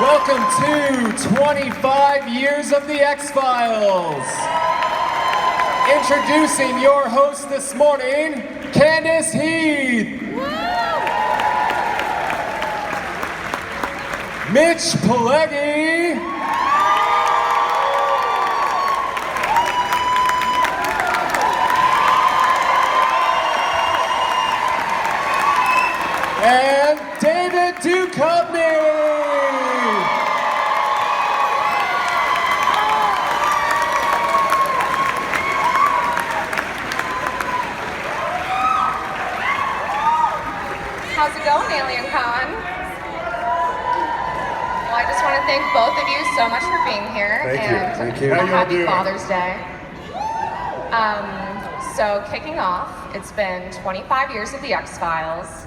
Welcome to 25 Years of the X-Files. Introducing your host this morning, Candace Heath. MItch Pileggi. And David Duchovny. How's it going, AlienCon? Well, I just want to thank both of you so much for being here. Thank you. Happy Father's Day. So kicking off, it's been 25 years of the X-Files,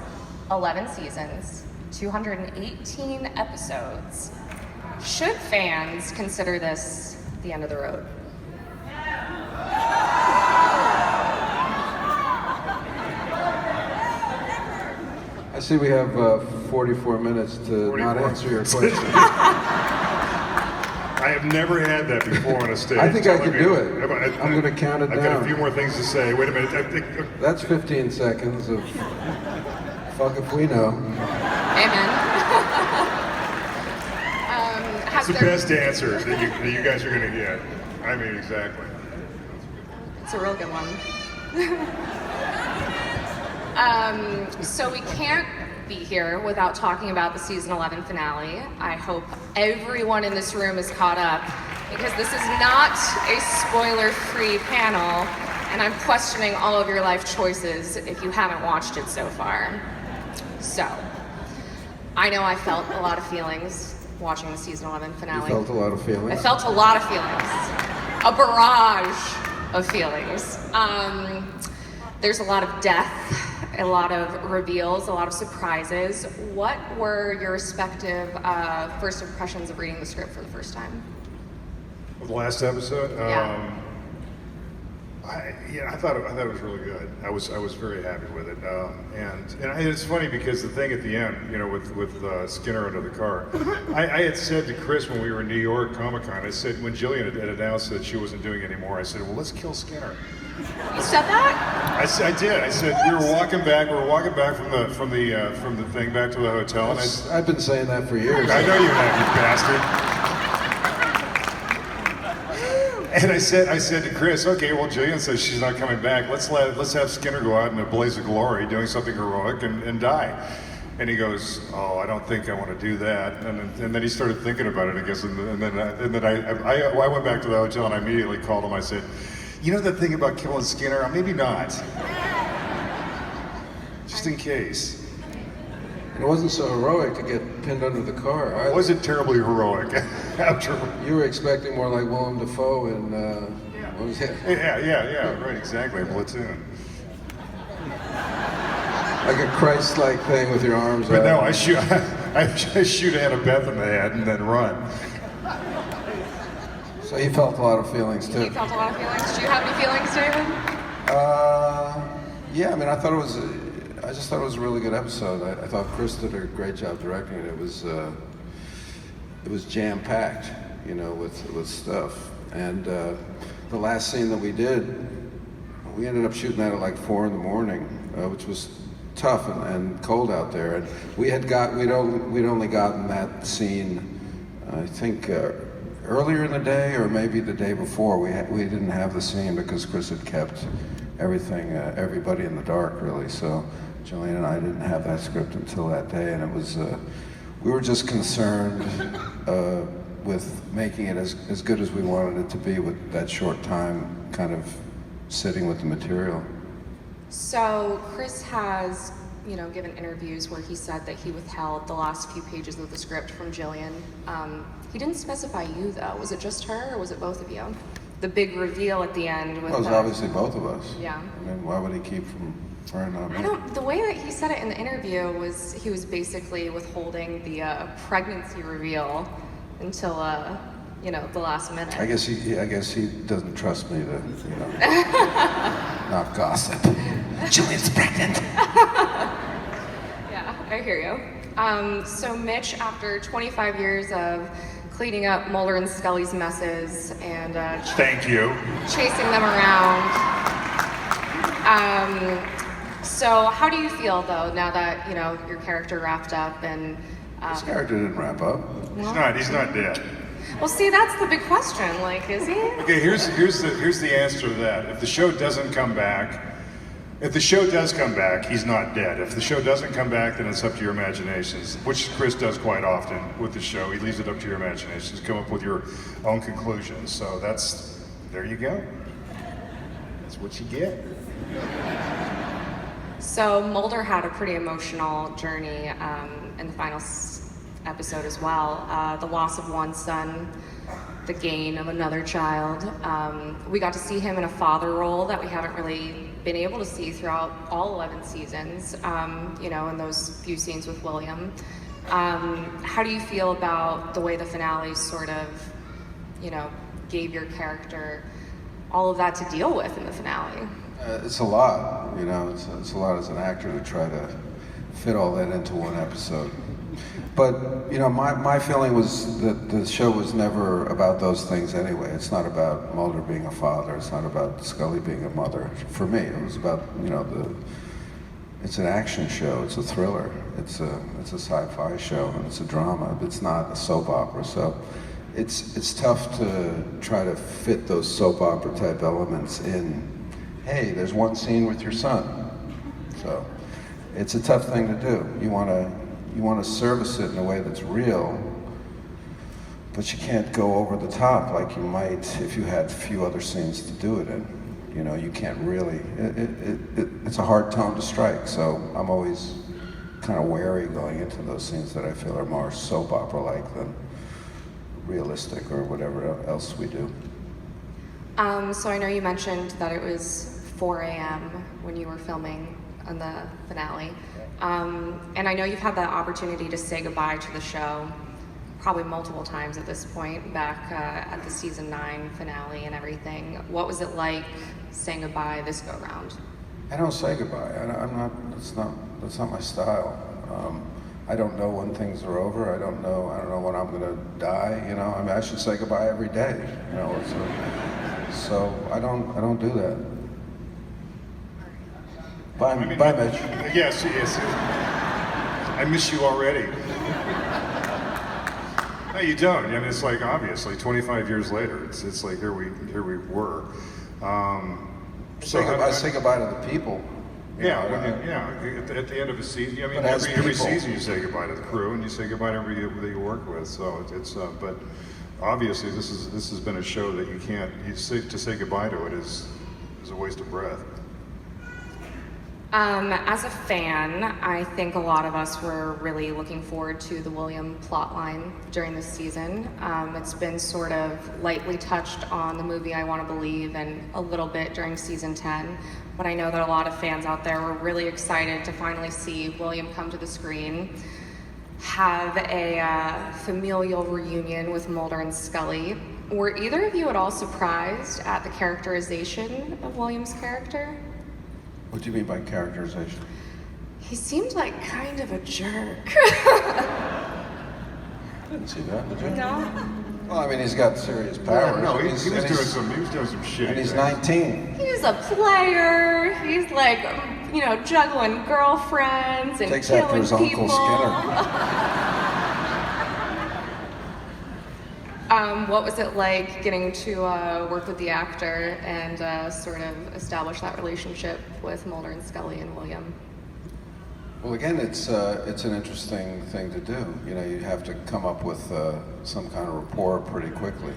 11 seasons, 218 episodes. Should fans consider this the end of the road? I see we have 44 minutes to not answer your question. I have never had that before on a stage. I think I can do it. I'm going to count it down. I've got a few more things to say. Wait a minute. That's 15 seconds of fuck if we know. Amen. It's the best answer that you guys are going to get. I mean, exactly. It's a real good one. So we can't be here without talking about the season 11 finale. I hope everyone in this room is caught up because this is not a spoiler-free panel, and I'm questioning all of your life choices if you haven't watched it so far. So, I know I felt a lot of feelings watching the season 11 finale. You felt a lot of feelings? I felt a lot of feelings. A barrage of feelings. There's a lot of death, a lot of reveals, a lot of surprises. What were your respective first impressions of reading the script for the first time? The last episode? Yeah. I thought it was really good. I was very happy with it, and it's funny because the thing at the end, with Skinner under the car, I had said to Chris when we were in New York Comic-Con, I said when Jillian had announced that she wasn't doing it anymore, I said, well, let's kill Skinner. You said that? I did. I said we were walking back from the thing back to the hotel, and I've been saying that for years. I know you have, you bastard. And I said to Chris, okay, well, Jillian says she's not coming back. Let's have Skinner go out in a blaze of glory, doing something heroic, and die. And he goes, oh, I don't think I want to do that. And then he started thinking about it, I guess. And then I went back to the hotel and I immediately called him. I said, you know that thing about killing Skinner? Maybe not. Just in case. And it wasn't so heroic to get pinned under the car. It wasn't terribly heroic. You were expecting more like Willem Dafoe in, what was it? Yeah, right, exactly, Platoon. Like a Christ-like thing with your arms But out. no, I shoot Annabeth in the head and then run. So he felt a lot of feelings too. You felt a lot of feelings. Do you have any feelings, David? Yeah, I mean, I just thought it was a really good episode. I thought Chris did a great job directing it. It was jam-packed, with stuff. And the last scene that we did, we ended up shooting that at like 4 a.m, which was tough and cold out there. And we'd only gotten that scene, I think, earlier in the day or maybe the day before. We didn't have the scene because Chris had kept everybody in the dark, really. So Jillian and I didn't have that script until that day, and it was we were just concerned with making it as good as we wanted it to be with that short time kind of sitting with the material. So Chris has, given interviews where he said that he withheld the last few pages of the script from Jillian. He didn't specify you, though. Was it just her, or was it both of you? The big reveal at the end. Well, it was obviously both of us. Yeah. I mean, why would he keep from her and not me? The way that he said it in the interview was he was basically withholding the pregnancy reveal until the last minute. I guess he doesn't trust me to, not gossip. Jillian's pregnant. Yeah, I hear you. So Mitch, after 25 years of cleaning up Mulder and Scully's messes and Thank you. chasing them around. So how do you feel though now that your character wrapped up and? His character didn't wrap up. He's not dead. Well, see, that's the big question. Like, is he? Okay, here's the answer to that. If the show doesn't come back, if the show does come back, he's not dead. If the show doesn't come back, then it's up to your imaginations, which Chris does quite often with the show. He leaves it up to your imaginations. Come up with your own conclusions. So there you go. That's what you get. So Mulder had a pretty emotional journey in the final episode as well. The loss of one son, the gain of another child. We got to see him in a father role that we haven't really been able to see throughout all 11 seasons, in those few scenes with William. How do you feel about the way the finale sort of, gave your character all of that to deal with in the finale? It's a lot, it's a lot as an actor to try to fit all that into one episode. But, my feeling was that the show was never about those things anyway. It's not about Mulder being a father. It's not about Scully being a mother. For me, it was about, it's an action show. It's a thriller. It's a sci-fi show, and it's a drama. It's not a soap opera. So it's tough to try to fit those soap opera type elements in. Hey, there's one scene with your son. So it's a tough thing to do. You want to service it in a way that's real, but you can't go over the top like you might if you had a few other scenes to do it in. You can't really, it's a hard tone to strike, so I'm always kind of wary going into those scenes that I feel are more soap opera-like than realistic or whatever else we do. So I know you mentioned that it was 4 a.m. when you were filming on the finale. And I know you've had the opportunity to say goodbye to the show probably multiple times at this point, back at the season 9 finale and everything. What was it like saying goodbye this go round? I don't say goodbye. That's not my style. I don't know when things are over. I don't know when I'm gonna die. I should say goodbye every day. So I don't do that. Bye, Mitch. Yes. I miss you already. No, you don't. It's like, obviously 25 years later. It's like here we were. I say goodbye to the people. At the end of a season. Every season you say goodbye to the crew and you say goodbye to everybody that you work with. So it's but obviously this has been a show that to say goodbye to it is a waste of breath. As a fan, I think a lot of us were really looking forward to the William plotline during this season. It's been sort of lightly touched on the movie I Want to Believe and a little bit during season 10, but I know that a lot of fans out there were really excited to finally see William come to the screen, have a familial reunion with Mulder and Scully. Were either of you at all surprised at the characterization of William's character? What do you mean by characterization? He seemed like kind of a jerk. I didn't see that, did you? No? Well, he's got serious powers. No, he was doing some shit. And he's 19. He's a player. He's like, juggling girlfriends and Takes after killing his people. Uncle Skinner. What was it like getting to work with the actor and sort of establish that relationship with Mulder and Scully and William? Well, again, it's an interesting thing to do. You have to come up with some kind of rapport pretty quickly.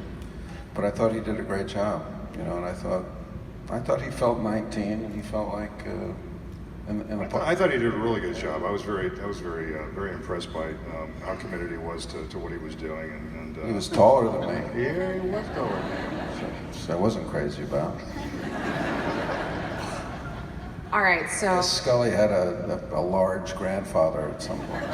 But I thought he did a great job. And I thought he felt 19, and he felt like I thought he did a really good job. I was very impressed by how committed he was to what he was doing. And he was taller than me. Yeah, he was taller than me. So I wasn't crazy about. All right, so Scully had a large grandfather at some point.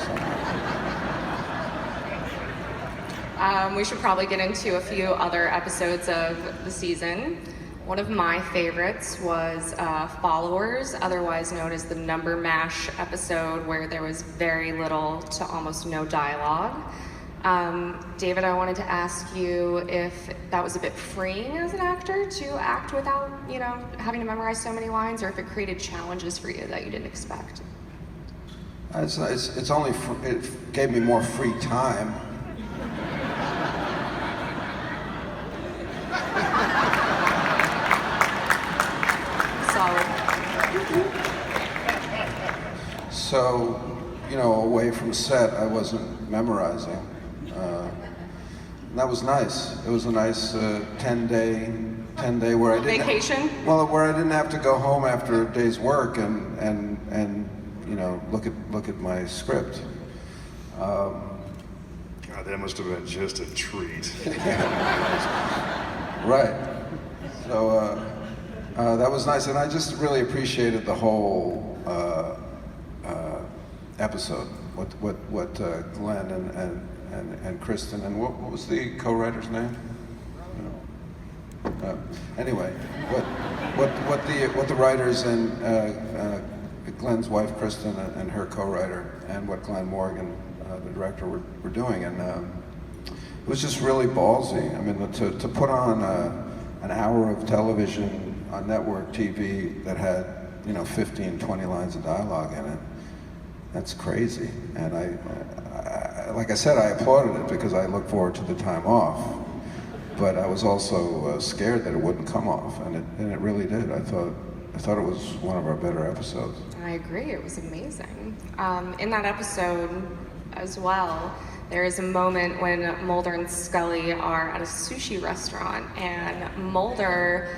we should probably get into a few other episodes of the season. One of my favorites was Followers, otherwise known as the Number Mash episode, where there was very little to almost no dialogue. David, I wanted to ask you if that was a bit freeing as an actor to act without, having to memorize so many lines, or if it created challenges for you that you didn't expect. It gave me more free time. Solid. So, away from set, I wasn't memorizing. And that was nice. It was a nice 10-day where I didn't Vacation? where I didn't have to go home after a day's work and look at my script. God, that must have been just a treat. Right. So that was nice, and I just really appreciated the whole episode. What Glenn and Kristen and what was the co-writer's name? Anyway, what the writers and Glenn's wife Kristen and her co-writer and what Glenn Morgan, the director, were doing, and it was just really ballsy. I mean, to put on an hour of television on network TV that had 15, 20 lines of dialogue in it. That's crazy, and I like I said, I applauded it because I look forward to the time off. But I was also scared that it wouldn't come off, and it really did. I thought it was one of our better episodes. I agree, it was amazing. In that episode as well, there is a moment when Mulder and Scully are at a sushi restaurant, and Mulder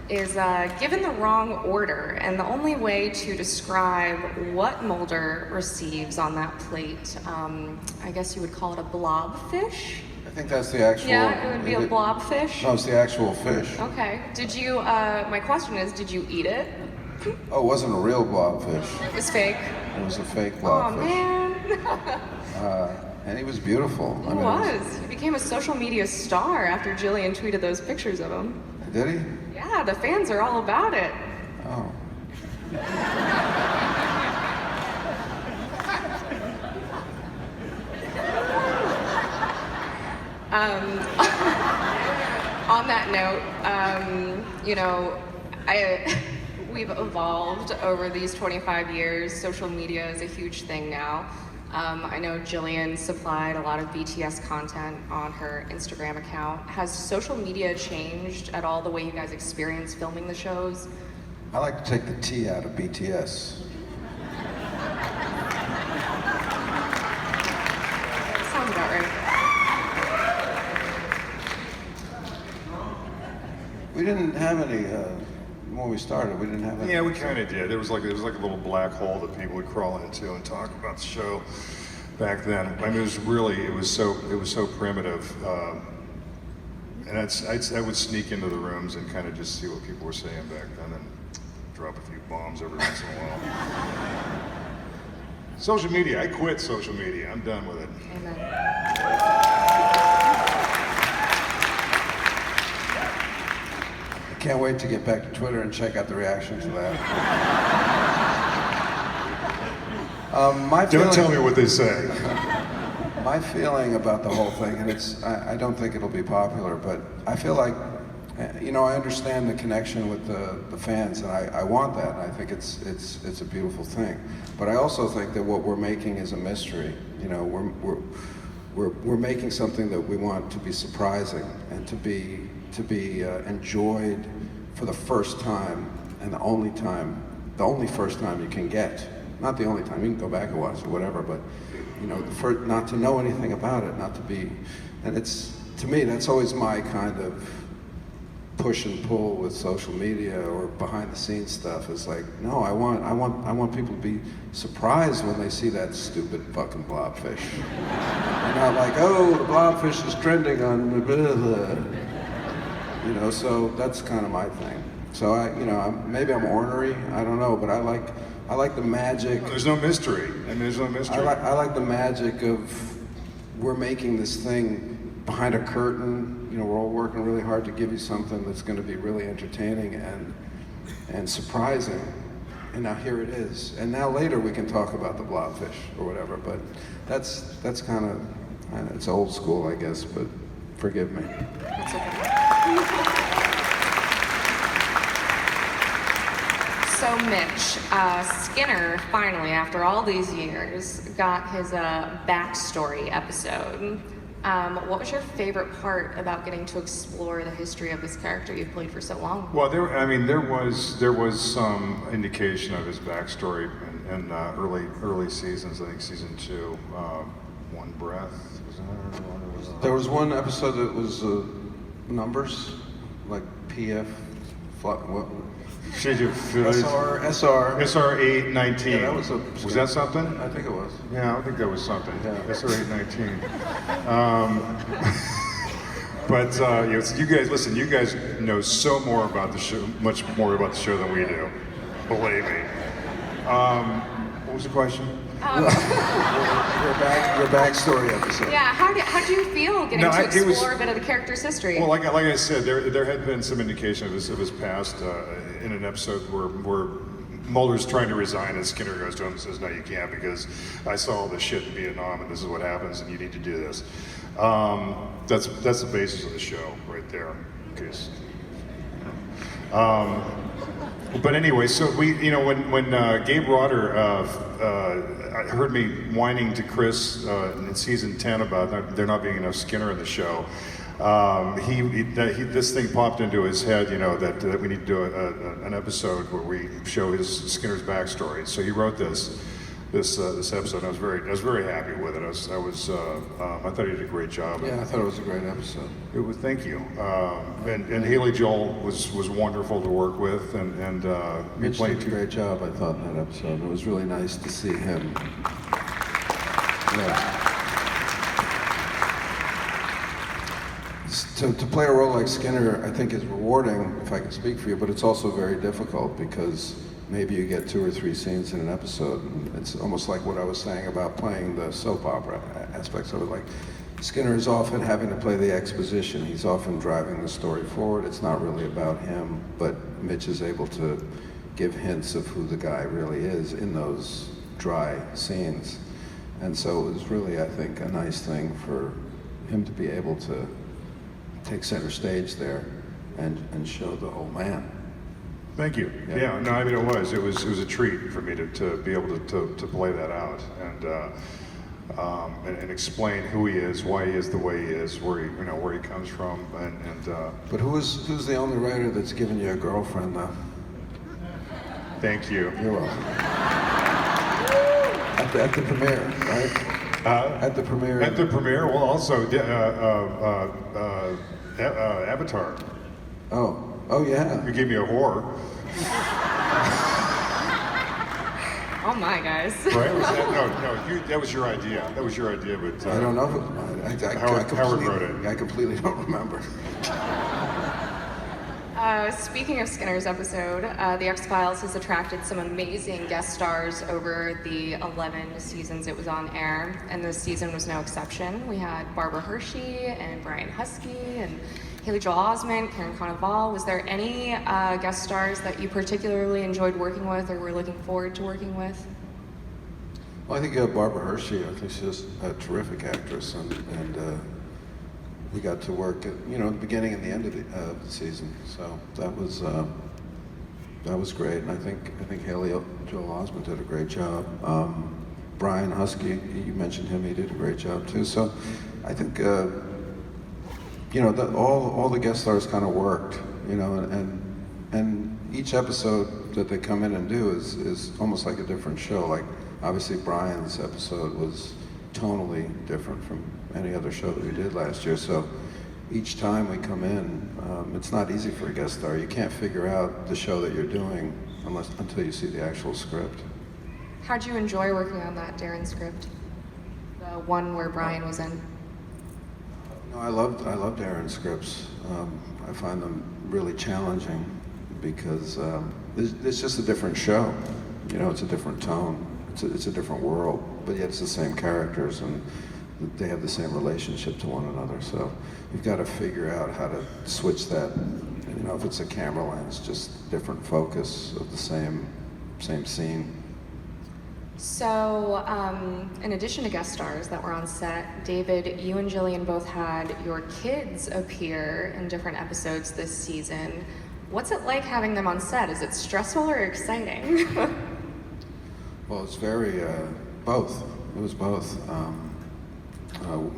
is given the wrong order, and the only way to describe what Mulder receives on that plate, I guess you would call it a blobfish? I think that's the actual... Yeah, it would be a blobfish? No, it's the actual fish. Okay. Did you, my question is, did you eat it? Oh, it wasn't a real blobfish. It was fake? It was a fake Oh, blobfish. man. And he was beautiful. He was. He became a social media star after Jillian tweeted those pictures of him. Did he? Yeah, the fans are all about it. Oh. On that note, we've evolved over these 25 years. Social media is a huge thing now. I know Jillian supplied a lot of BTS content on her Instagram account. Has social media changed at all the way you guys experience filming the shows? I like to take the T out of BTS. Sounds about right. We didn't have any, when we started, we didn't have any. Yeah, we kind of did. There was like a little black hole that people would crawl into and talk about the show back then. I mean, it was so primitive, and I would sneak into the rooms and kind of just see what people were saying back then and drop a few bombs every once in a while. Social media, I quit social media. I'm done with it. Amen. I can't wait to get back to Twitter and check out the reaction to that. Don't tell me what they say. My feeling about the whole thing, and I don't think it'll be popular, but I feel like, I understand the connection with the fans, and I want that, and I think it's a beautiful thing. But I also think that what we're making is a mystery. We're making something that we want to be surprising and to be enjoyed for the first time, and the only first time you can get. Not the only time, you can go back and watch it, whatever, but not to know anything about it, not to be, and to me, that's always my kind of push and pull with social media or behind the scenes stuff. Is like, no, I want people to be surprised when they see that stupid fucking blobfish. And not like, oh, the blobfish is trending on blah, blah. So that's kind of my thing. So maybe I'm ornery, I don't know, but I like the magic. There's no mystery. I mean, there's no mystery. I like the magic of we're making this thing behind a curtain. You know, we're all working really hard to give you something that's going to be really entertaining and surprising. And now here it is. And now later we can talk about the blobfish or whatever. But that's kind of, it's old school, I guess. But forgive me. That's okay. So Mitch, Skinner finally, after all these years, got his backstory episode. What was your favorite part about getting to explore the history of this character you've played for so long? Well, there was some indication of his backstory in early seasons. I think season 2, One Breath. There was one episode that was numbers, like PF, what? SR 819. Yeah, that was was that something? I think it was. Yeah, I think that was something. Yeah. SR 819. But you guys, listen. You guys know so more about the show, much more about the show than we do. Believe me. What was the question? Your backstory episode. Yeah, how did you feel getting to explore a bit of the character's history? Well, like I said, there had been some indication of his past in an episode where Mulder's trying to resign and Skinner goes to him and says, "No, you can't, because I saw all this shit in Vietnam and this is what happens and you need to do this." That's the basis of the show right there. In case. But anyway, so when Gabe Rotter heard me whining to Chris in season 10 about there not being enough Skinner in the show, this thing popped into his head, that we need to do an episode where we show Skinner's backstory. So he wrote this episode. I was very happy with it. I thought he did a great job. Yeah, I thought it was a great episode. It was. Thank you. And Haley Joel was wonderful to work with, and Mitch did a great job, I thought, in that episode. It was really nice to see him. Yeah. To play a role like Skinner, I think, is rewarding, if I can speak for you, but it's also very difficult because maybe you get 2 or 3 scenes in an episode. And it's almost like what I was saying about playing the soap opera aspects of it. Like, Skinner is often having to play the exposition. He's often driving the story forward. It's not really about him, but Mitch is able to give hints of who the guy really is in those dry scenes. And so it was really, I think, a nice thing for him to be able to take center stage there and show the whole man. Thank you. Yeah, no, I mean it was a treat for me to be able to play that out and explain who he is, why he is the way he is, where he comes from, But who's the only writer that's given you a girlfriend though? Thank you. You're welcome. At the premiere, right? At the premiere. At the premiere. Well, also Avatar. Oh yeah. You gave me a whore. Oh my, guys. Right? Was that, that was your idea. That was your idea, but I don't know if it was mine. Howard wrote it. I completely don't remember. Speaking of Skinner's episode, The X-Files has attracted some amazing guest stars over the 11 seasons it was on air, and this season was no exception. We had Barbara Hershey and Brian Husky and Haley Joel Osment, Karen Conoval. Was there any guest stars that you particularly enjoyed working with or were looking forward to working with? Well, I think Barbara Hershey, I think she's a terrific actress, and we got to work at the beginning and the end of the season, so that was great. And I think Haley Joel Osment did a great job. Brian Husky, you mentioned him; he did a great job too. So I think all the guest stars kind of worked, and each episode that they come in and do is almost like a different show. Like obviously Brian's episode was tonally different from any other show that we did last year. So each time we come in, it's not easy for a guest star. You can't figure out the show that you're doing until you see the actual script. How'd you enjoy working on that Darren script? The one where Brian was in? No, I love Darren's scripts. I find them really challenging because it's just a different show. It's a different tone. It's a different world, but yet it's the same characters, and they have the same relationship to one another. So you've got to figure out how to switch that. You know, if it's a camera lens, just different focus of the same scene. So, in addition to guest stars that were on set, David, you and Jillian both had your kids appear in different episodes this season. What's it like having them on set? Is it stressful or exciting? Well, it's very, both. It was both.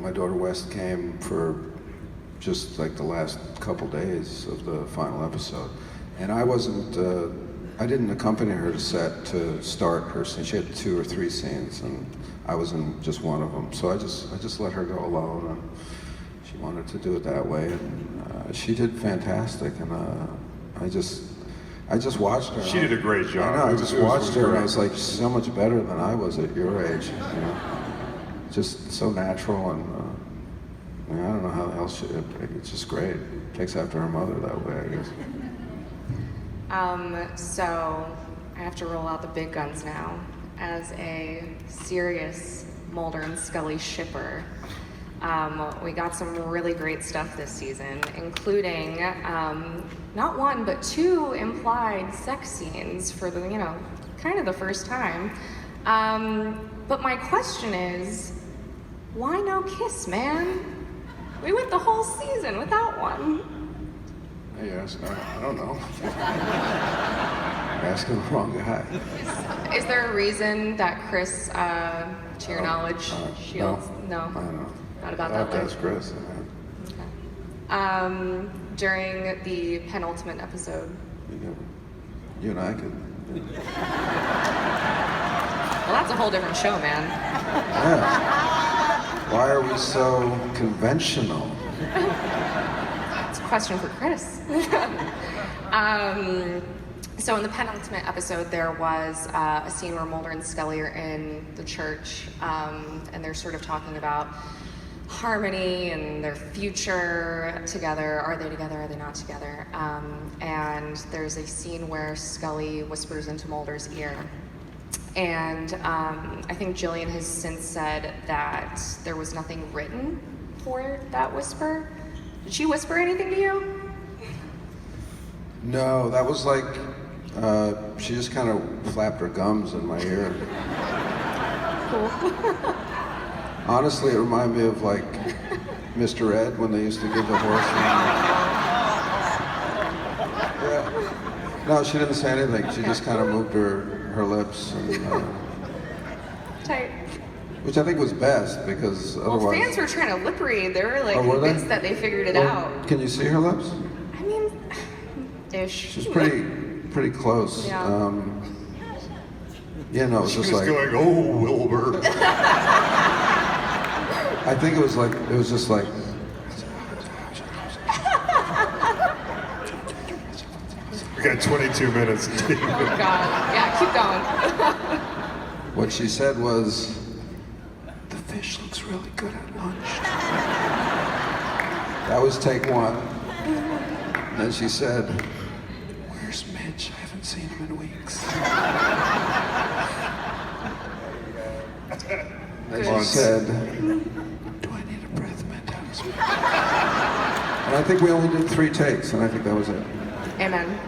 My daughter West came for just like the last couple days of the final episode. And I didn't accompany her to set to start her scene. She had 2 or 3 scenes, and I was in just one of them. So I just let her go alone, and she wanted to do it that way, and she did fantastic. And I just watched her. She did a great job. I know. I just watched her, and I was like, she's so much better than I was at your age. You know, just so natural, and I don't know how else. It's just great. Takes after her mother that way, I guess. So I have to roll out the big guns now. As a serious Mulder and Scully shipper, we got some really great stuff this season, including not 1 but 2 implied sex scenes for the, kind of the first time. But my question is, why no kiss, man? We went the whole season without one. Yes, I don't know. You're asking the wrong guy. Is there a reason that Chris, to your knowledge, shields? No. I don't know. Not about I'll that one. ask Chris. Okay. During the penultimate episode. You and I could. Well, that's a whole different show, man. Yeah. Why are we so conventional? It's a question for Chris. So in the penultimate episode, there was a scene where Mulder and Scully are in the church, and they're sort of talking about harmony and their future together. Are they together? Are they not together? And there's a scene where Scully whispers into Mulder's ear. And I think Jillian has since said that there was nothing written for that whisper. Did she whisper anything to you? No, that was like, she just kind of flapped her gums in my ear. Cool. Honestly, it reminded me of like Mr. Ed when they used to give the horse. Yeah. No, she didn't say anything. She just kind of moved her lips. And, Tight. which I think was best, because otherwise... Well, fans were trying to lip read. They were like Oh, were they? convinced that they figured it Well, out. Can you see her lips? I mean, ish. She's pretty close. Yeah. Yeah, no, it was She just was like... going, oh, Wilbur. I think it was just like... We got 22 minutes. Oh, God. Yeah, keep going. What she said was, the fish looks really good at lunch. That was take 1. And then she said, where's Mitch? I haven't seen him in weeks. Then she said, do I need a breath mint? And I think we only did 3 takes, and I think that was it. Amen.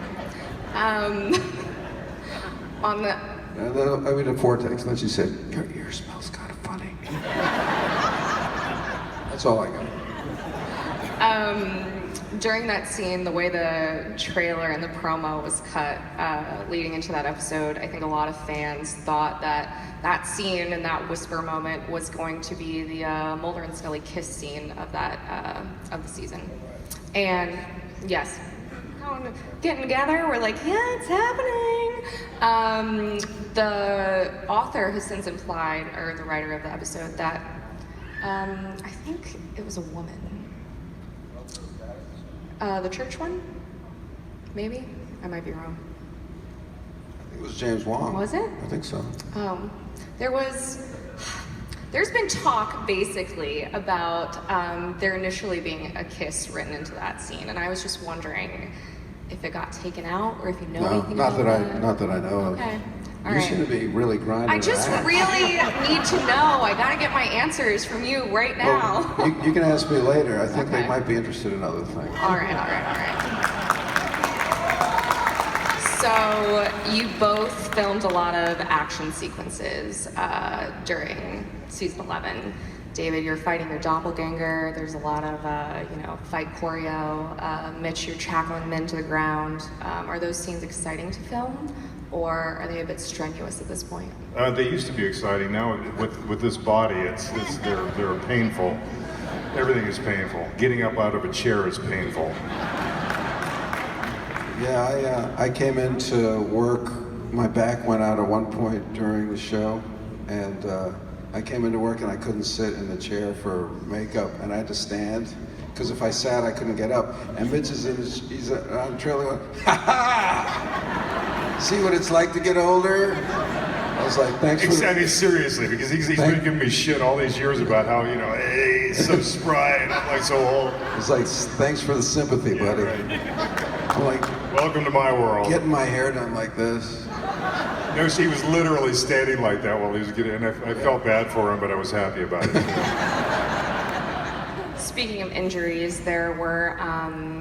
On the... And then we did 4 takes, and then she said, your ear smells kind of funny. That's all I got. During that scene, the way the trailer and the promo was cut leading into that episode, I think a lot of fans thought that scene and that whisper moment was going to be the Mulder and Scully kiss scene of the season. And yes, getting together, we're like, yeah, it's happening. The author has since implied, or the writer of the episode, that I think it was a woman. The church one? Maybe? I might be wrong. I think it was James Wong. Was it? I think so. There's been talk basically about there initially being a kiss written into that scene, and I was just wondering if it got taken out or if you know anything about that. Not that I know of. Okay. All You right. seem to be really grinding. I just that. really need to know. I gotta get my answers from you right now. Well, you can ask me later. I think Okay. they might be interested in other things. All right. So you both filmed a lot of action sequences during season 11. David, you're fighting your doppelganger. There's a lot of, fight choreo. Mitch, you're tackling men to the ground. Are those scenes exciting to film, or are they a bit strenuous at this point? They used to be exciting. Now with this body, they're painful. Everything is painful. Getting up out of a chair is painful. Yeah, I came into work. My back went out at one point during the show, and I came into work and I couldn't sit in the chair for makeup, and I had to stand because if I sat, I couldn't get up. And Mitch is he's on the trailer going, ha ha! See what it's like to get older? I was like, thanks for I mean, seriously, because he's been giving me shit all these years about how, hey, he's so spry and I'm like so old. It's like, thanks for the sympathy, buddy. I'm like, welcome to my world. getting my hair done like this. No, he was literally standing like that while he was getting, and I felt bad for him, but I was happy about it. Speaking of injuries, there were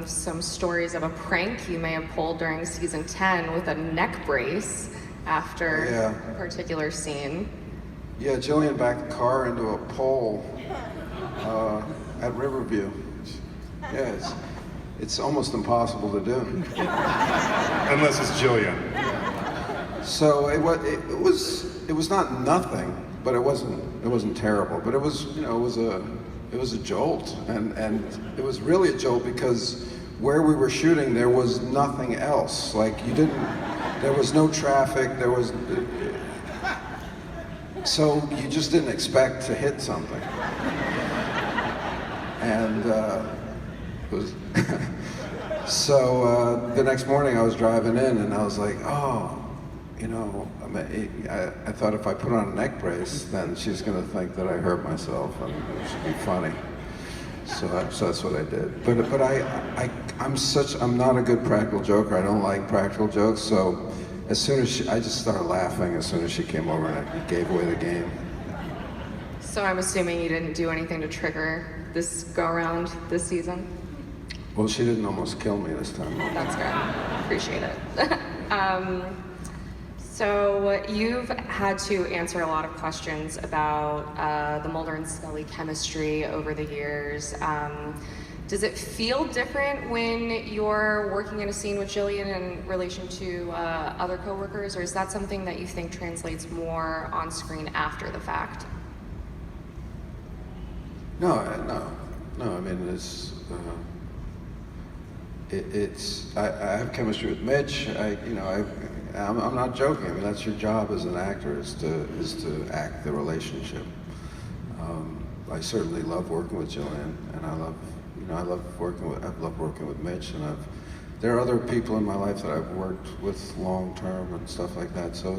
some stories of a prank you may have pulled during season 10 with a neck brace after a particular scene. Yeah, Jillian backed the car into a pole at Riverview. Yeah, it's almost impossible to do. Unless it's Jillian. So it was not nothing, but it wasn't terrible. But it was it was a jolt, and it was really a jolt because where we were shooting there was nothing else. Like there was no traffic. So you just didn't expect to hit something, and it was. So the next morning I was driving in and I was like, oh. I thought if I put on a neck brace, then she's going to think that I hurt myself, and it should be funny. So that's what I did. But I'm not a good practical joker. I don't like practical jokes. So as soon as I just started laughing as soon as she came over and I gave away the game. So I'm assuming you didn't do anything to trigger this go around this season? Well, she didn't almost kill me this time. That's good. Appreciate it. So you've had to answer a lot of questions about the Mulder and Scully chemistry over the years. Does it feel different when you're working in a scene with Jillian in relation to other coworkers, or is that something that you think translates more on screen after the fact? No. I mean, I have chemistry with Mitch. I'm not joking. I mean, that's your job as an actor is to act the relationship. I certainly love working with Jillian, and I've loved working with Mitch, and there are other people in my life that I've worked with long term and stuff like that. So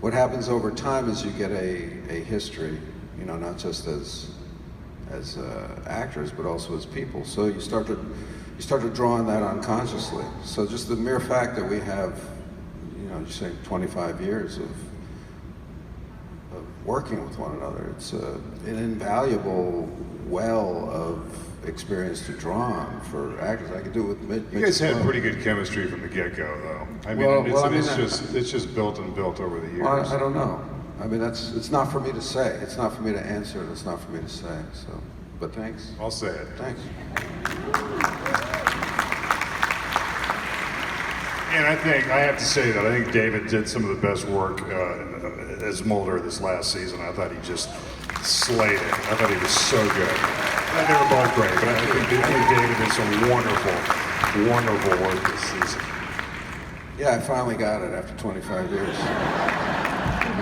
what happens over time is you get a history, not just as actors, but also as people. So you start to draw on that unconsciously. So just the mere fact that we have, you're saying 25 years of working with one another, it's an invaluable well of experience to draw on for actors. I could do it with Mitch. You guys had pretty good chemistry from the get-go, though. I mean, it's just built over the years. Well, I don't know. I mean, it's not for me to say. It's not for me to answer, and it's not for me to say. So, but thanks. I'll say it. Thanks. And I have to say that I think David did some of the best work as Mulder this last season. I thought he just slayed it. I thought he was so good. They were both great, but I think David did some wonderful work this season. Yeah, I finally got it after 25 years.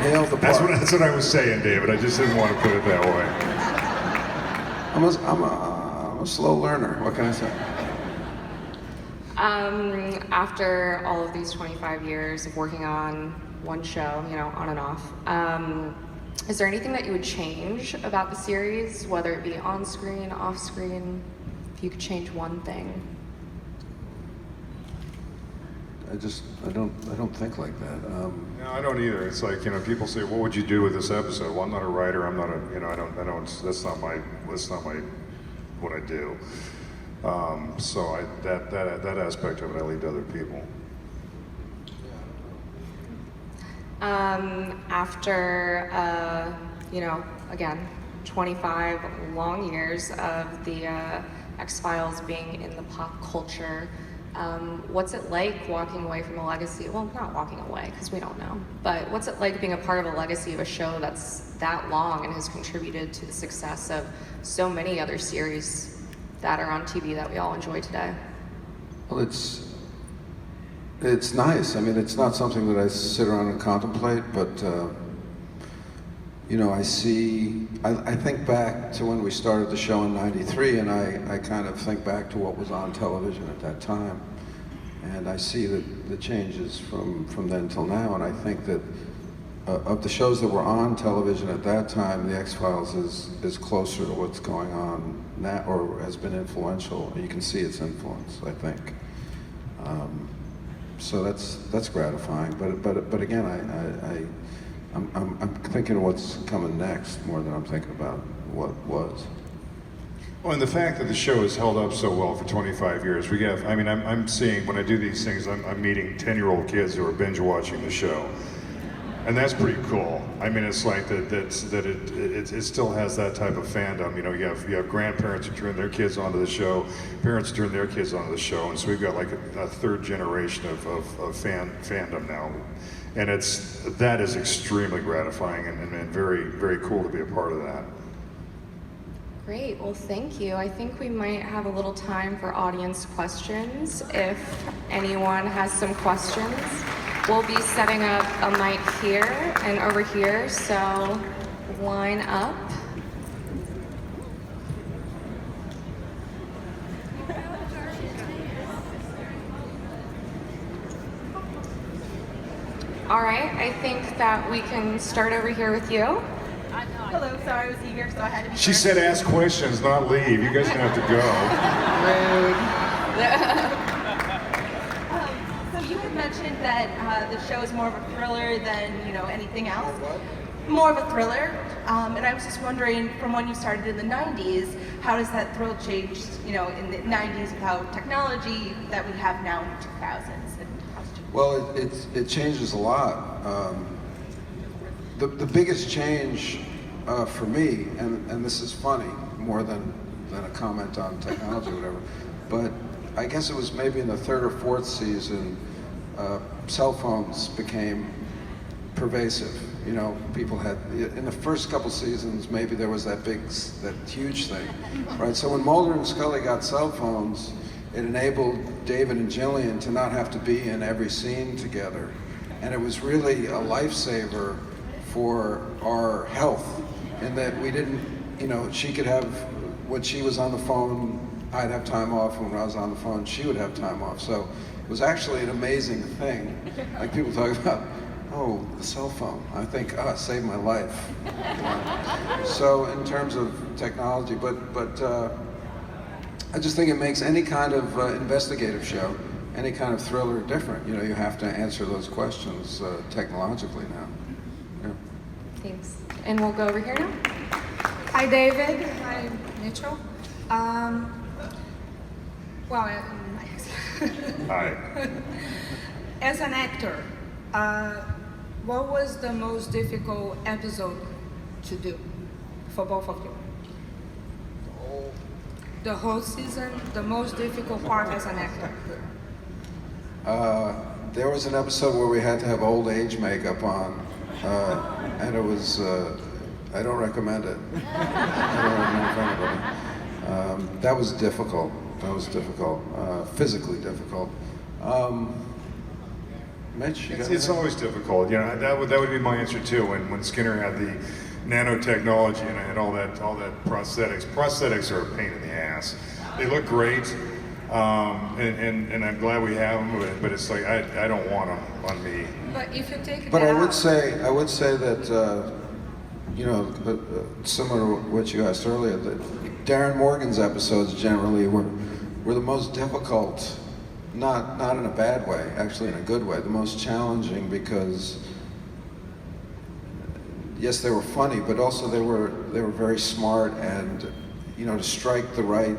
Nailed the part. That's what I was saying, David. I just didn't want to put it that way. I'm a slow learner. What can I say? After all of these 25 years of working on one show, on and off, is there anything that you would change about the series, whether it be on screen, off screen, if you could change one thing? I don't think like that. No, I don't either. It's like, people say, what would you do with this episode? Well, I'm not a writer. I'm not a, that's not what I do. So that aspect of it, I leave to other people. After, again, 25 long years of the X-Files being in the pop culture, what's it like walking away from a legacy? Well, not walking away, because we don't know. But what's it like being a part of a legacy of a show that's that long and has contributed to the success of so many other series that are on TV that we all enjoy today? Well, it's nice. I mean, it's not something that I sit around and contemplate, but I think back to when we started the show in '93, and I kind of think back to what was on television at that time, and I see the changes from then till now, and I think that of the shows that were on television at that time, the X-Files is closer to what's going on now, or has been influential. You can see its influence, I think. So that's gratifying, but again, I'm thinking of what's coming next more than I'm thinking about what was. Well, and the fact that the show has held up so well for 25 years, I'm seeing, when I do these things, I'm meeting 10-year-old kids who are binge watching the show. And that's pretty cool. I mean, it's like it still has that type of fandom. You have grandparents who turn their kids onto the show, parents who turn their kids onto the show, and so we've got like a third generation of fandom now. And that is extremely gratifying and very, very cool to be a part of that. Great, well thank you. I think we might have a little time for audience questions if anyone has some questions. We'll be setting up a mic here and over here, so line up. All right, I think that we can start over here with you. Hello, sorry I was eager, so I had to be She first. said ask questions, not leave. You guys don't have to go. So you had mentioned that the show is more of a thriller than anything else. More of a thriller, and I was just wondering, from when you started in the '90s, how does that thrill change? In the '90s without technology that we have now in the 2000s. Well, it changes a lot. The biggest change for me, and this is funny more than a comment on technology or whatever, but I guess it was maybe in the third or fourth season, cell phones became pervasive. People had, in the first couple seasons, maybe there was that huge thing, right? So when Mulder and Scully got cell phones, it enabled David and Gillian to not have to be in every scene together. And it was really a lifesaver for our health, in that we didn't, she could have, when she was on the phone, I'd have time off. When I was on the phone, she would have time off. So it was actually an amazing thing. Like people talk about, oh, the cell phone. I think, saved my life. So in terms of technology, but I just think it makes any kind of investigative show, any kind of thriller different. You have to answer those questions technologically now. Yeah. Thanks. And we'll go over here now. Hi, David. Hi, Mitchell. Hi. As an actor, what was the most difficult episode to do for both of you? The whole season, the most difficult part as an actor? There was an episode where we had to have old age makeup on, and it was, I don't recommend it. I don't recommend it for anybody. That was difficult. Physically difficult. Mitch, you got It's always difficult. That would be my answer too. When Skinner had the nanotechnology and I had all that prosthetics. Prosthetics are a pain in the ass. They look great, and I'm glad we have them, but it's like I don't want them on me. But if you take But that I would out, say that similar to what you asked earlier, that Darren Morgan's episodes generally were the most difficult not in a bad way, actually in a good way. The most challenging because, yes, they were funny, but also they were very smart, and to strike the right,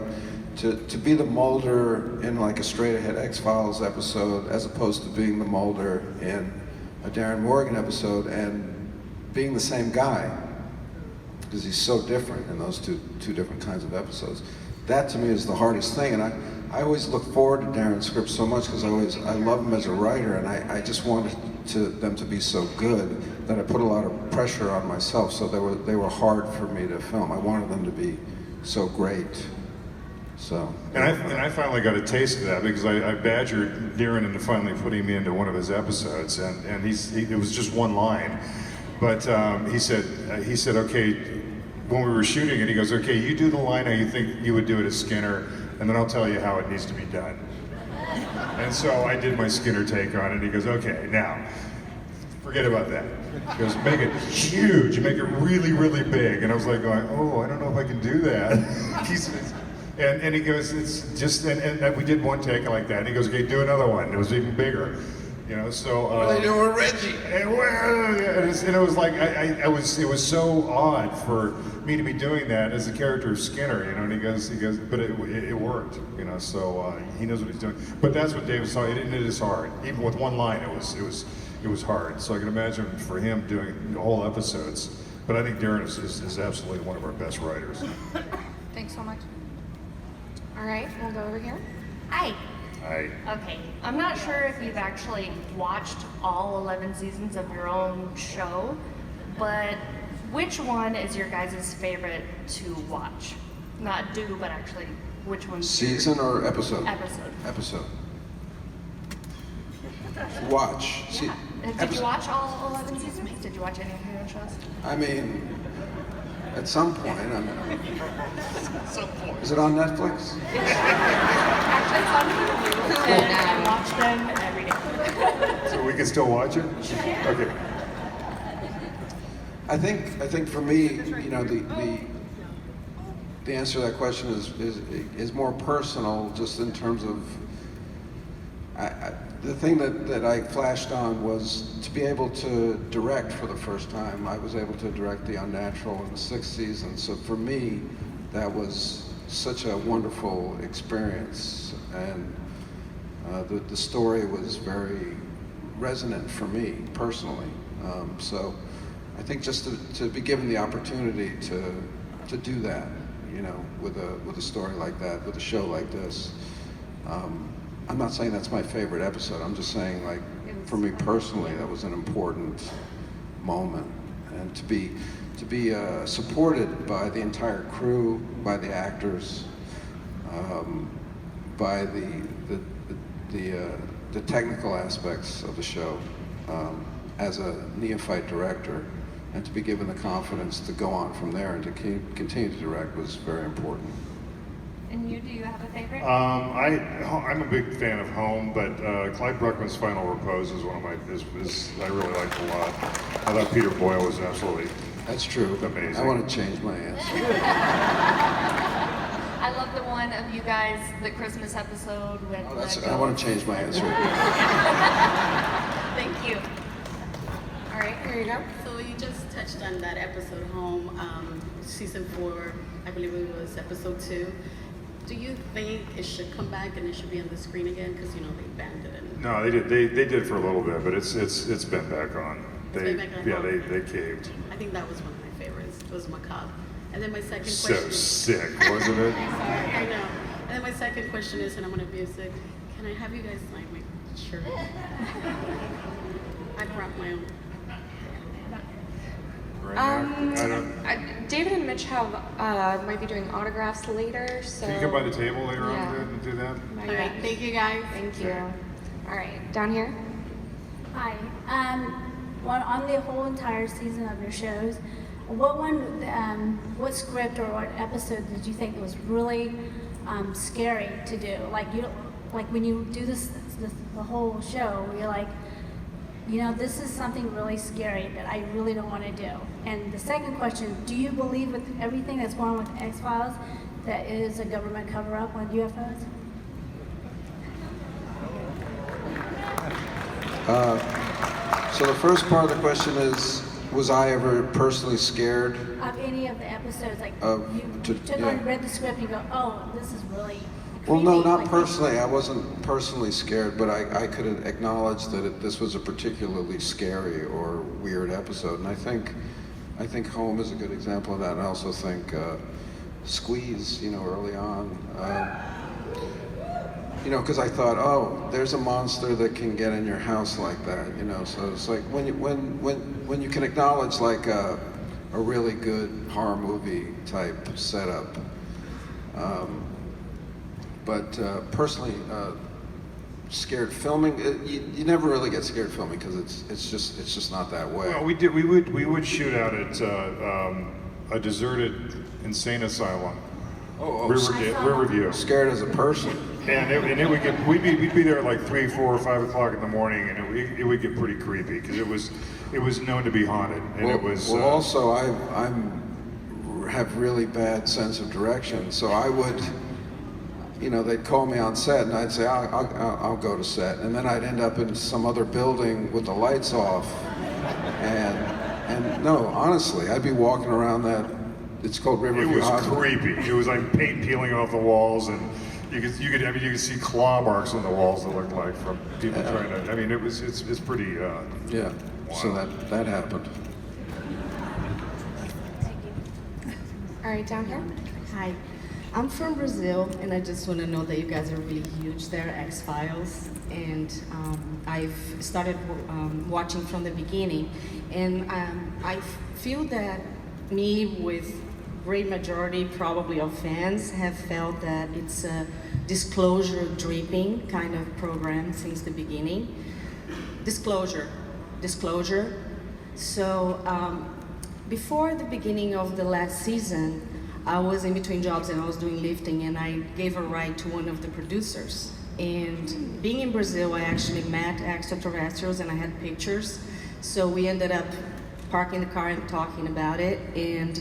to be the Mulder in like a straight-ahead X-Files episode, as opposed to being the Mulder in a Darren Morgan episode, and being the same guy, because he's so different in those two different kinds of episodes. That to me is the hardest thing, and I always look forward to Darren's scripts so much because I love him as a writer, and I just wanted them to be so good that I put a lot of pressure on myself. So they were hard for me to film. I wanted them to be so great. So. And I finally got a taste of that because I badgered Darren into finally putting me into one of his episodes, and it was just one line, but he said okay. When we were shooting it, he goes, okay, you do the line how you think you would do it as Skinner, and then I'll tell you how it needs to be done. And so I did my Skinner take on it. He goes, okay, now, forget about that. He goes, make it huge, make it really, really big. And I was like going, oh, I don't know if I can do that. And he goes, it's just, and we did one take like that. And he goes, okay, do another one. It was even bigger. So what are they doing with Reggie? And it was like it was so odd for me to be doing that as the character of Skinner, and he goes, but it worked, so he knows what he's doing. But that's what David saw. It is hard. Even with one line, it was hard. So I can imagine for him doing whole episodes. But I think Darren is absolutely one of our best writers. Thanks so much. All right, we'll go over here. Hi. Hi. Okay, I'm not sure if you've actually watched all 11 seasons of your own show, but which one is your guys' favorite to watch? Not do, but actually, which one? Season or episode? Episode. Episode. Watch. Yeah. Did you watch all 11 seasons? Did you watch any of your own shows? I mean, at some point. Is it on Netflix? Actually, it's on Hulu, and I watch them every day. So we can still watch it? Okay. I think for me, the answer to that question is more personal, just in terms of the thing that I flashed on was to be able to direct for the first time. I was able to direct The Unnatural in the 6th season, so for me, that was such a wonderful experience, and the story was very resonant for me personally. So I think just to be given the opportunity to do that, with a story like that, with a show like this. I'm not saying that's my favorite episode. I'm just saying, like, for me personally, that was an important moment, and to be supported by the entire crew, by the actors, by the technical aspects of the show, as a neophyte director, and to be given the confidence to go on from there and to continue to direct was very important. And do you have a favorite? I'm a big fan of Home, but Clyde Bruckman's Final Repose is one of my, I really liked a lot. I thought Peter Boyle was absolutely That's true. amazing. I want to change my answer. I love the one of you guys, the Christmas episode with I want to change my answer. Thank you. All right, here you go. So you just touched on that episode, Home, season 4, I believe it was episode 2. Do you think it should come back and it should be on the screen again? Because, they banned it. No, they did. They did for a little bit, but it's been back on. Been back on? They caved. I think that was one of my favorites. It was macabre. And then my second So question. sick, wasn't it? Sorry, I know. And then my second question is, and I'm gonna be sick. Can I have you guys sign my shirt? I brought my own. Right now, I don't. David and Mitch have might be doing autographs later, so. Can you come by the table later Yeah. on and do that? Not All right, yet. thank you guys. Thank you. All right, down here. Hi. On the whole entire season of your shows, what script or what episode did you think was really scary to do? Like when you do the whole show, you're like, this is something really scary that I really don't want to do. And the second question, do you believe with everything that's going on with X-Files that it is a government cover-up on UFOs? So the first part of the question is, was I ever personally scared? Of any of the episodes, like you took yeah. on, read the script, and you go, oh, this is really Well, no, creepy," not like- personally. I wasn't personally scared, but I could acknowledge that this was a particularly scary or weird episode. And I think Home is a good example of that. And I also think Squeeze, early on. Because I thought, oh, there's a monster that can get in your house like that, So it's like when you can acknowledge like a really good horror movie type setup. But personally, scared filming. You never really get scared filming because it's just not that way. Well, we would shoot out at a deserted insane asylum, Riverview. Scared as a person. And we'd be there at like 3, 4, or 5 o'clock in the morning, and it would get pretty creepy because it was known to be haunted, and it was. Well, also I have really bad sense of direction, so I would, they'd call me on set, and I'd say I'll go to set, and then I'd end up in some other building with the lights off, and no, honestly, I'd be walking around that. It's called Riverview. It was Hospital. creepy. It was like paint peeling off the walls, and you could see claw marks on the walls that looked like from people trying to. I mean, it's pretty. Yeah. Wow. So that happened. All right, down here. Hi, I'm from Brazil, and I just want to know that you guys are really huge there, X-Files, and I've started watching from the beginning, and I feel that me with great majority probably of fans have felt that it's a disclosure-driven kind of program since the beginning. Disclosure. So before the beginning of the last season, I was in between jobs and I was doing lifting, and I gave a ride to one of the producers. And being in Brazil, I actually met extraterrestrials and I had pictures. So we ended up parking the car and talking about it, and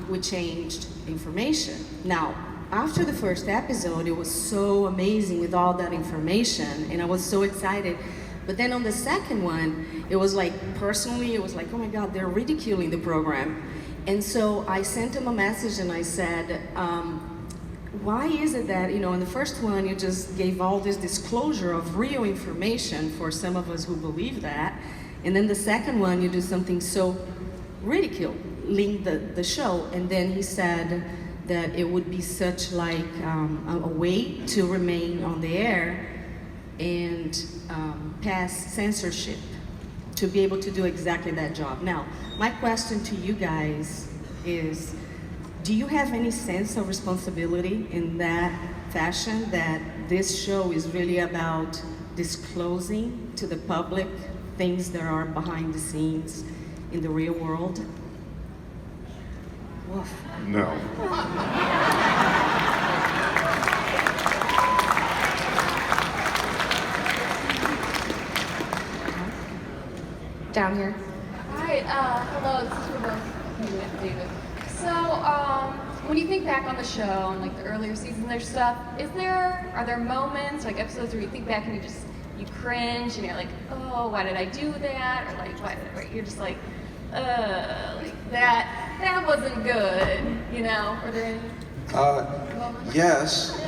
we changed information. Now, after the first episode, it was so amazing with all that information, and I was so excited. But then on the second one, it was like, personally, it was like, oh my God, they're ridiculing the program. And so I sent him a message and I said, why is it that, in the first one, you just gave all this disclosure of real information for some of us who believe that, and then the second one, you do something so ridiculing the show. And then he said that it would be such like a way to remain on the air and pass censorship, to be able to do exactly that job. Now, my question to you guys is, do you have any sense of responsibility in that fashion, that this show is really about disclosing to the public things that are behind the scenes in the real world? Woof. No. Down here. Hi, hello, this is for both you and David. So, when you think back on the show and like the earlier seasons and their stuff, are there moments, like episodes where you think back and you cringe and you're like, oh, why did I do that? Or like, you're just like that wasn't good, Are there any moments? Yes,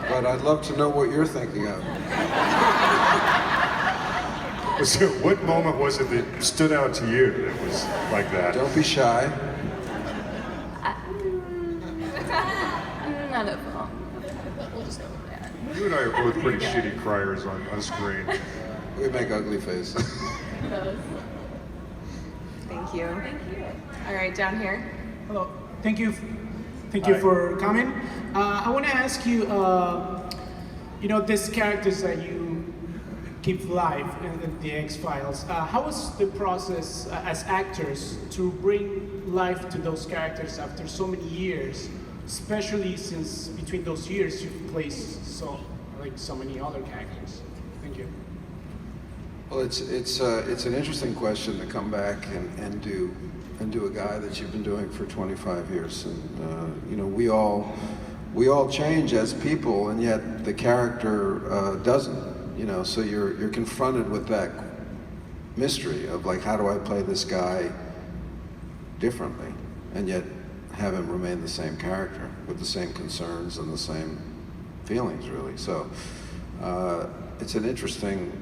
but I'd love to know what you're thinking of. So what moment was it that stood out to you that was like that? Don't be shy. None of them. We'll just go with that. You and I are both pretty shitty criers on screen. We make ugly faces. Thank you. All right, down here. Hello. Thank you for coming. I want to ask you, these characters that you keep live in the X-Files, how was the process as actors to bring life to those characters after so many years, especially since between those years you've placed so many other characters? Thank you. Well, it's an interesting question to come back and do a guy that you've been doing for 25 years, and we all change as people, and yet the character doesn't. you know, so you're confronted with that mystery of like, how do I play this guy differently and yet have him remain the same character with the same concerns and the same feelings, really. So it's an interesting,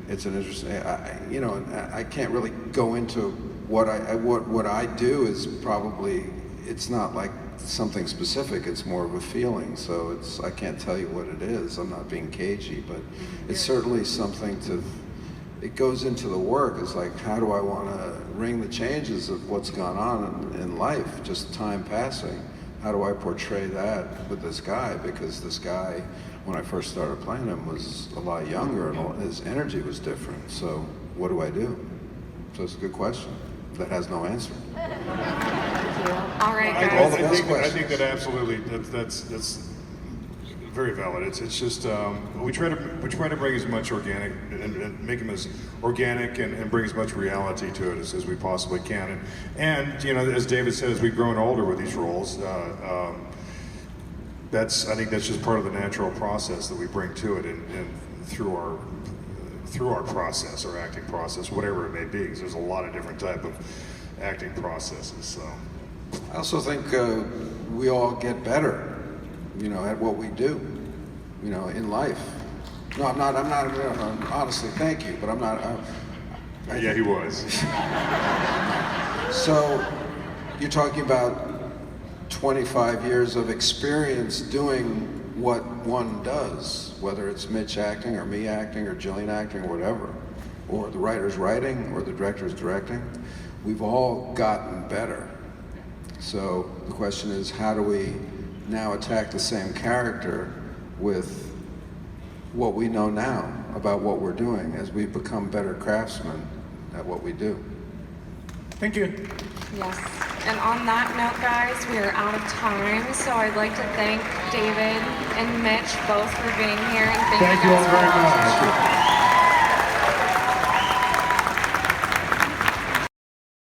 you know, I can't really go into what I do is probably, it's not like something specific, it's more of a feeling. So I can't tell you what it is. I'm not being cagey, but it's certainly something it goes into the work. It's like, how do I want to ring the changes of what's gone on in life, just time passing? How do I portray that with this guy? Because this guy, when I first started playing him, was a lot younger and his energy was different. So what do I do? So it's a good question that has no answer. All right, guys. I think that absolutely, that's very valid. It's just we try to bring as much organic and make them as organic and bring as much reality to it as we possibly can. And you know, as David said, as we've grown older with these roles, I think that's just part of the natural process that we bring to it, and through our process, our acting process, whatever it may be, because there's a lot of different type of acting processes. So I also think we all get better, you know, at what we do, you know, in life. No, I'm not, honestly, thank you, but I'm not. Yeah, he was. So you're talking about 25 years of experience doing what one does, whether it's Mitch acting or me acting or Jillian acting or whatever, or the writer's writing or the director's directing. We've all gotten better. So the question is, how do we now attack the same character with what we know now about what we're doing as we become better craftsmen at what we do? Thank you. Yes. And on that note, guys, we are out of time. So I'd like to thank David and Mitch both for being here. And thank you all guys very for much. watching.